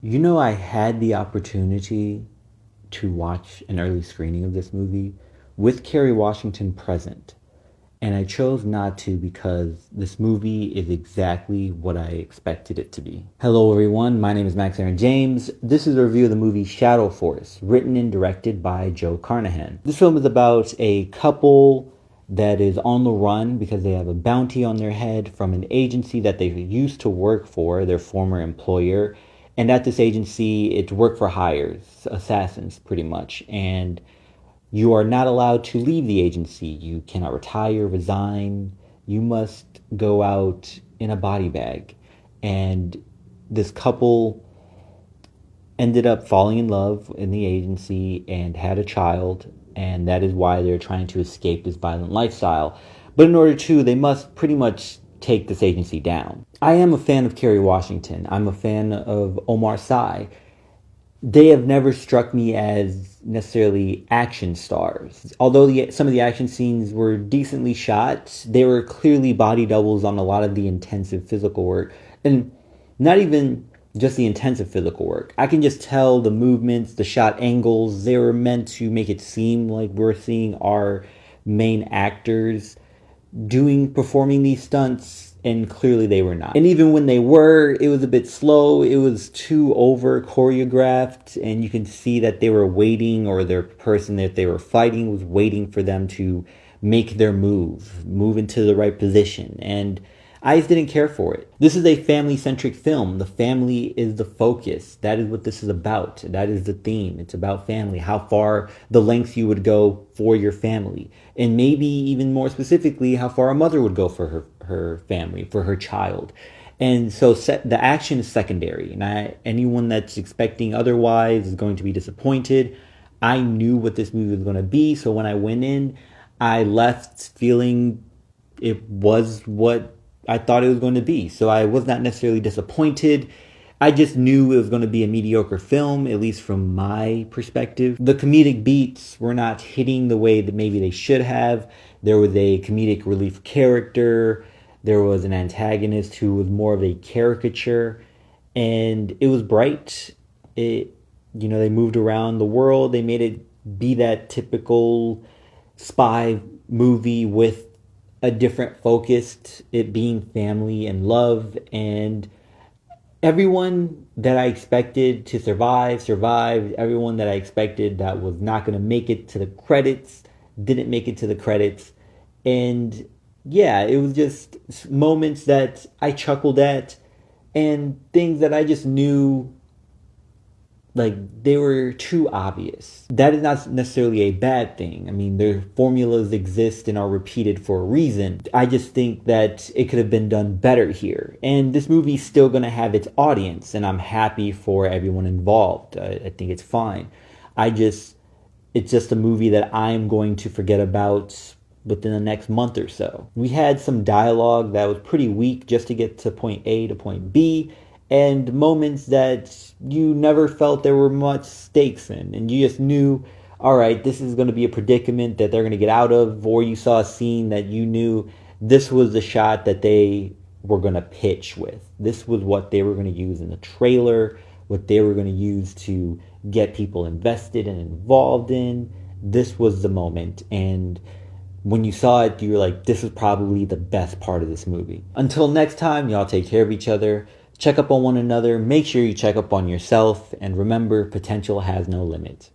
You know, I had the opportunity to watch an early screening of this movie with Kerry Washington present, and I chose not to because this movie is exactly what I expected it to be. Hello, everyone. My name is Aaron James. This is a review of the movie Shadow Force, written and directed by Joe Carnahan. This film is about a couple that is on the run because they have a bounty on their head from an agency that they used to work for, their former employer. And at this agency, it's work for hires, assassins, pretty much. And you are not allowed to leave the agency. You cannot retire, resign. You must go out in a body bag. And this couple ended up falling in love in the agency and had a child, and that is why they're trying to escape this violent lifestyle. But in order to, they must pretty much take this agency down. I am a fan of Kerry Washington. I'm a fan of Omar Sy. They have never struck me as necessarily action stars. Although some of the action scenes were decently shot, they were clearly body doubles on a lot of the intensive physical work. And not even just the intensive physical work. I can just tell the movements, the shot angles, they were meant to make it seem like we're seeing our main actors performing these stunts, and clearly they were not. And even when they were, it was a bit slow. It was too over choreographed, and you can see that they were waiting, or their person that they were fighting was waiting for them to make their move into the right position. And I just didn't care for it. This is a family-centric film. The family is the focus. That is what this is about. That is the theme. It's about family, how far the lengths you would go for your family. And maybe even more specifically, how far a mother would go for her family, for her child. And so the action is secondary. And anyone that's expecting otherwise is going to be disappointed. I knew what this movie was going to be. So when I went in, I left feeling it was what I thought it was going to be. So I was not necessarily disappointed. I just knew it was going to be a mediocre film, at least from my perspective. The comedic beats were not hitting the way that maybe they should have. There was a comedic relief character. There was an antagonist who was more of a caricature. And it was bright. They moved around the world. They made it be that typical spy movie with a different focus, it being family and love, and everyone that I expected to survived. Everyone that I expected that was not going to make it to the credits didn't make it to the credits. And yeah, it was just moments that I chuckled at, and things that I just knew, like, they were too obvious. That is not necessarily a bad thing. I mean, their formulas exist and are repeated for a reason. I just think that it could have been done better here. And this movie's still going to have its audience, and I'm happy for everyone involved. I think it's fine. It's just a movie that I'm going to forget about within the next month or so. We had some dialogue that was pretty weak just to get to point A to point B, and moments that you never felt there were much stakes in, and you just knew, all right, this is going to be a predicament that they're going to get out of, or you saw a scene that you knew this was the shot that they were going to pitch with. This was what they were going to use in the trailer, what they were going to use to get people invested and involved in. This was the moment, and when you saw it, you were like, this is probably the best part of this movie. Until next time, y'all take care of each other. Check up on one another. Make sure you check up on yourself. And remember, potential has no limit.